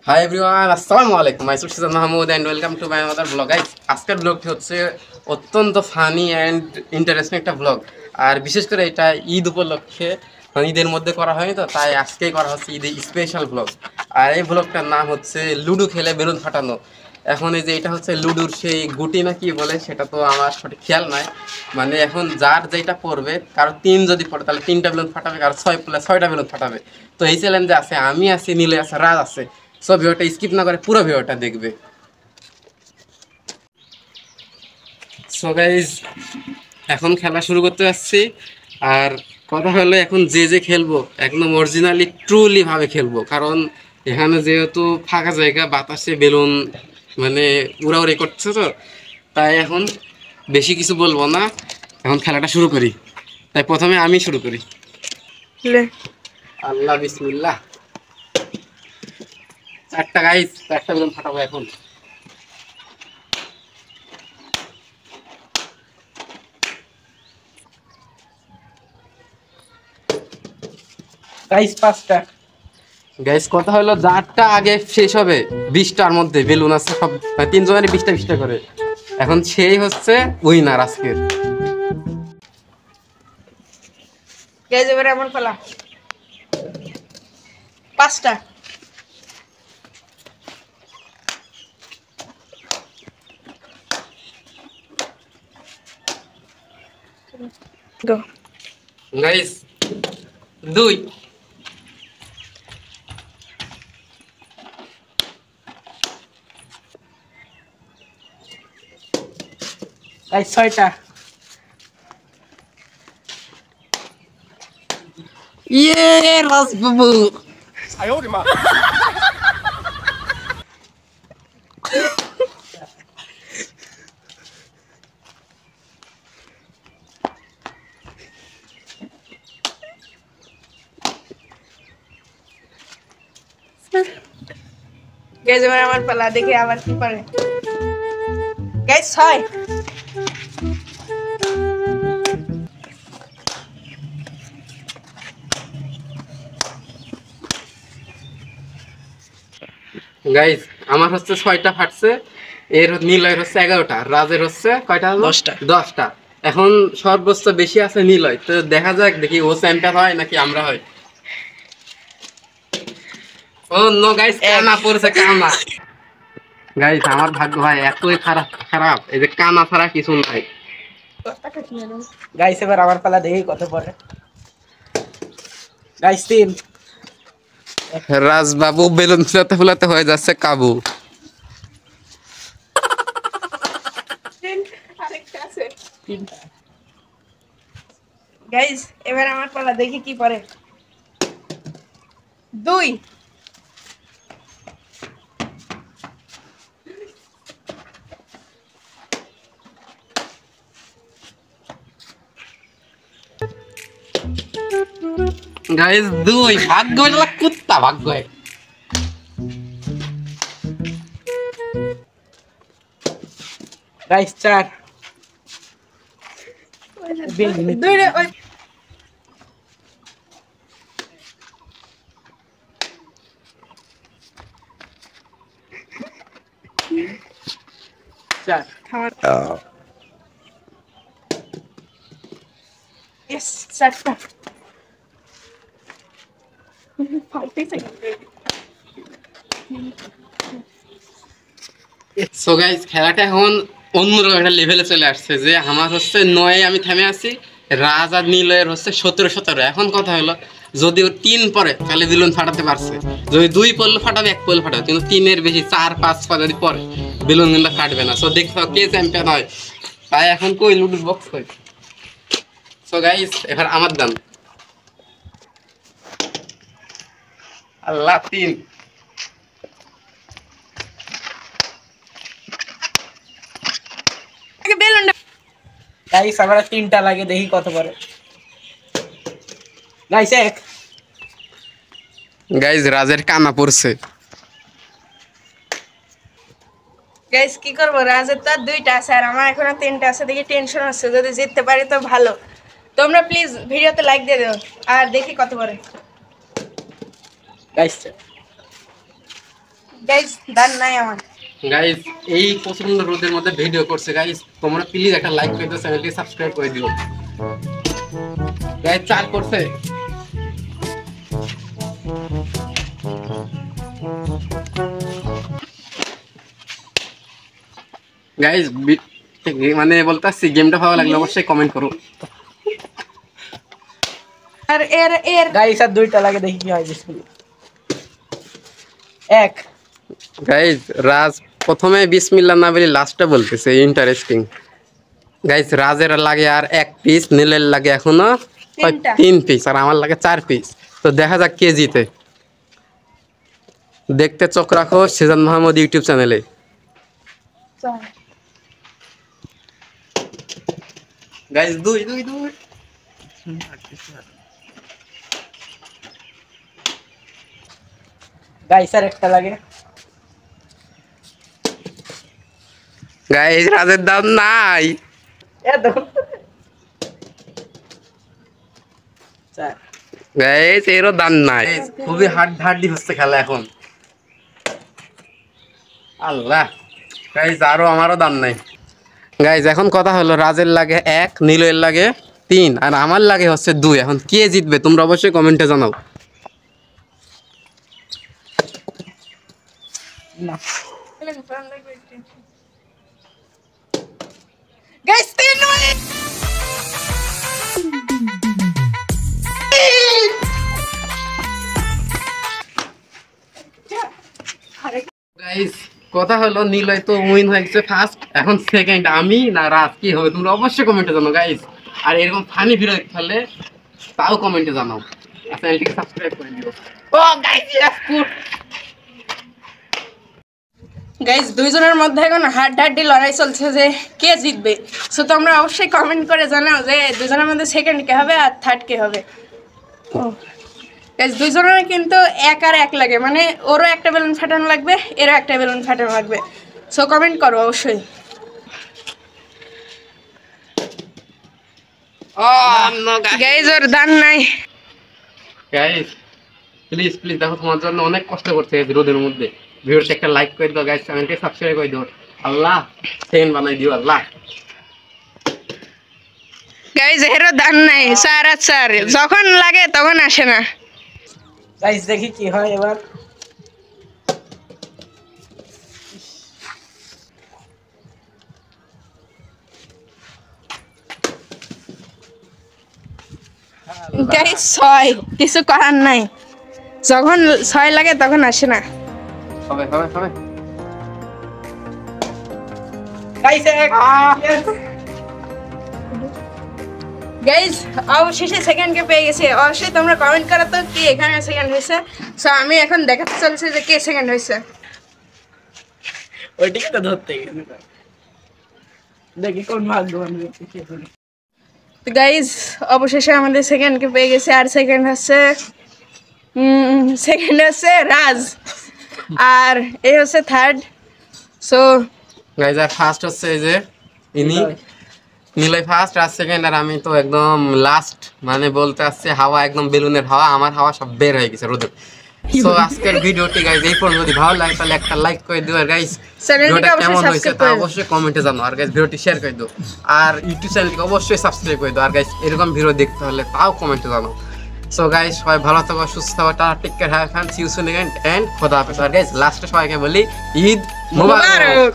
High everyone, আসসালামু আলাইকুম। My Sushanto Mahmud and welcome to my another blog. Guys, আজকের ব্লগটি হচ্ছে অত্যন্ত ফানি অ্যান্ড ইন্টারেস্টিং একটা ব্লগ। আর বিশেষ করে এটা ঈদ উপলক্ষে, ঈদের মধ্যে করা হয়নি তো, তাই আজকেই করা হচ্ছে ঈদের স্পেশাল ব্লগ। আর এই ব্লগটার নাম হচ্ছে লুডো খেলে বেলুন ফাটানো। এখন এই যে এটা হচ্ছে লুডুর সেই গুটি না কি বলে, সেটা তো আমার সঠিক খেয়াল নাই। মানে এখন যার যেটা পড়বে, কারো 3 যদি পড়ে তাহলে 3টা বেলুন ফাটাবে, কারো 6 পড়লে 6টা বেলুন ফাটাবে। তো এই চ্যালেঞ্জে আছে আমি আছি, নীলে আছে, রাজ আছে। সো ভিডিওটা স্কিপ না করে পুরো ভিডিওটা দেখবে। সো গাইজ, এখন খেলা শুরু করতে যাচ্ছি। আর কথা হলো, এখন যে যে খেলবো একদম অরিজিনালি ট্রুলি ভাবে খেলবো, কারণ এখানে যেহেতু ফাঁকা জায়গা, বাতাসে বেলুন মানে উড়াউড়ি করছে, তো তাই এখন বেশি কিছু বলবো না, এখন খেলাটা শুরু করি। তাই প্রথমে আমি শুরু করি। আল্লাহ বিসমিল্লাহ। 4টা গাইজ, 4টা বেলুন ফাটাবো এখন। গাইস 5টা। গাইস কথা হলো, যারটা আগে শেষ হবে 20টার মধ্যে বেলুন আছে সব, 3 জনের 20টা 20টা করে, এখন সেই হচ্ছে উইনার আজকের। গাইস এবারে আমার পালা। 5টা। Go guys 2। গাইস 6টা। ইয়ে রাজ বাবু। গাইস এবারে আমার পালা, দেখি আবার কি পারে। গাইস 6। গাইস আমার হচ্ছে 6টা ফাটছে, এর নীলয়ের হচ্ছে 11টা, রাজের হচ্ছে কয়টা হলো? 10টা। এখন সর্বোচ্চ বেশি আছে নীলয়, তো দেখা যাক, দেখি ও চ্যাম্পিয়ন হয় নাকি আমরা হয়। ও নো গাইস, কানা পড়ছে, কানা। গাইস আমার ভাগ্য ভাই এতই খারাপ খারাপ, এই যে কানা ছাড়া কিছু নাই। গাইস এবার আমার পালা, দেখি কত পড়ে। গাইস 3। রাজবাবু বেলুন ফুলাতে ফুলাতে হয়ে যাচ্ছে কাবু। আরেকটা আছে। 3টা। গাইস এবার আমার পালা, দেখি কি পারে। 2। গাইস 2, ভাগ্য এটা কুত্তা ভাগ্য। গাইস 4। 2 রে ওই। 4 খাওয়া। Yes, 4টা। 40 সেকেন্ড। সো গাইস খেলাটা এখন অন্যরকম একটা লেভেলে চলে আসছে, যে আমার হচ্ছে 9-এ আমি থেমে আছি, রাজ আর নীলয়ের হচ্ছে 17-17। এখন কথা হলো, যদি ও 3 পড়ে তাহলে বেলুন ফাটাতে পারছে, যদি 2 পড়লে ফাটাবে, 1 পড়লে ফাটাবে, কিন্তু 3-এর বেশি 4-5 যদি পড়ে বেলুন কিন্তু ফাটবে না। সো দেখো কে চ্যাম্পিয়ন হয়। তাই এখন কই লুডুর বক্স কই। সো গাইস এবার আমার দাম। আল্লাহ 3। বেলুনটা। গাইস আবার 3টা লাগে, দেখি কত পড়ে। গাইস 1। গাইস রাজের কানা পড়ছে। গাইস কি করব, রাজের তো 2টা আছে আর আমার এখনো 3টা আছে, দেখি টেনশন আছে, যদি জিততে পারি তো ভালো। তোমরা প্লিজ ভিডিওতে লাইক দিয়ে দাও আর দেখি কত পড়ে। গাইস গাইস দান নাই আমার। গাইস এই প্রচন্ড রোদের মধ্যে ভিডিও করছে গাইস, তোমরা প্লিজ একটা লাইক করে দিও, চ্যানেলটি সাবস্ক্রাইব করে দিও গাইস। চার করছে গাইস, মানে বলতাছি গেমটা ভালো লাগলে অবশ্যই কমেন্ট করো। আর এর এর গাইস আর দুইটা লাগে, দেখি কি হয়। বিসমিল্লাহ। এক গাইস রাজ প্রথমে বিসমিল্লাহ না বলে লাস্টটা বলতেছে, ইন্টারেস্টিং গাইস। রাজের লাগে আর 1 পিস, নীলের লাগে এখনো 3 পিস, আর আমার লাগে 4 পিস। তো দেখা যাক কে জিতে। দেখতে চোখ রাখো সেজান মাহমুদ ইউটিউব চ্যানেলে। গাইস দুই গাইস আর একটা লাগে। গাইস রাজের দাম নাই। এ দেখো চার। গাইস এরও দাম নাই। খুবই হাড্ডি হচ্ছে খেলা এখন। আল্লাহ গাইস আরো আমারও দাম নাই। গাইস এখন কথা হলো রাজের লাগে 1, নীলের লাগে 3, আর আমার লাগে হচ্ছে 2। এখন কে জিতবে তোমরা অবশ্যই কমেন্টে জানাও। না গাইস 3 মানে গাইস কথা হলো নীলয় তো উইন হয়ে গেছে ফার্স্ট, এখন সেকেন্ড আমি না রাজ, কি হবে তোমরা অবশ্যই কমেন্টে জানাও গাইস। আর এরকম ফানি ভিডিও দেখতে হলে তাও কমেন্টে জানাও, আর চ্যানেলটিকে সাবস্ক্রাইব করে দিও। ও গাইস গাইস দুইজনের মধ্যে এখন হাড্ডাহাড্ডি লড়াই চলছে যে কে জিতবে। সো তোমরা অবশ্যই কমেন্ট করে জানাও যে দুজনের মধ্যে সেকেন্ড কে হবে আর থার্ড কে হবে। গাইস দুইজনের কিন্তু 1 আর 1 লাগে, মানে ওরও একটা বেলুন ফাটানো লাগবে, এরও একটা বেলুন ফাটানো লাগবে। সো কমেন্ট করো অবশ্যই। গাইস ওর দান নাই। গাইস প্লিজ দেখো, তোমার জন্য অনেক কষ্ট করছে এই রোদের মধ্যে। ভিডিওতে একটা লাইক করে দাও গাইস, চ্যানেলটি সাবস্ক্রাইব করে দিও। আল্লাহ সেকেন্ড বানাই দিও আল্লাহ। গাইস এরও দান নাই, 4 আর 4 যখন লাগে তখন আসে না। গাইস দেখি কি হয় এবার। গাইস 6 কিছু করার নাই, যখন 6 লাগে তখন আসে না। হবে গাইস এক। গাইস অবশেষে সেকেন্ড কে পেয়ে গেছে। অবশ্যই তোমরা কমেন্ট করো তো কি এখানে সেকেন্ড হয়েছে। সো আমি এখন দেখাতে চলছে যে কে সেকেন্ড হয়েছে। ওইটিকে তো ধরতে গেছে, দেখি কোন ভাগ্যবান ব্যক্তি। তো গাইস অবশেষে আমাদের সেকেন্ড কে পেয়ে গেছে, আর সেকেন্ড হচ্ছে রাজ, আর এই হচ্ছে থার্ড। সো গাইস আর ফার্স্ট হচ্ছে এই যে ইনি নীলয় ফার্স্ট, আর সেকেন্ড, আর আমি তো একদম লাস্ট। মানে বলতে আসছে হাওয়া একদম বেলুনের হাওয়া, আমার হাওয়া সব বের হয়ে গেছে রোদে। সো আজকের ভিডিওটি গাইস এই পর্যন্ত। যদি ভালো লাগে তাহলে একটা লাইক করে দিও, আর গাইস ভিডিওটা কেমন হয়েছে তা অবশ্যই কমেন্টে জানাও, আর গাইস ভিডিওটি শেয়ার করে দিও, আর ইউটিউব চ্যানেলকে অবশ্যই সাবস্ক্রাইব করে দিও, আর গাইস এরকম ভিডিও দেখতে হলে তাও কমেন্টে জানাও। সো গাইস সবাই ভালো থাকো, সুস্থ থাকো, take care, have fun, see you soon again and খোদা হাফেজ। আর গাইস লাস্টে সবাইকে বলি ঈদ মোবারক।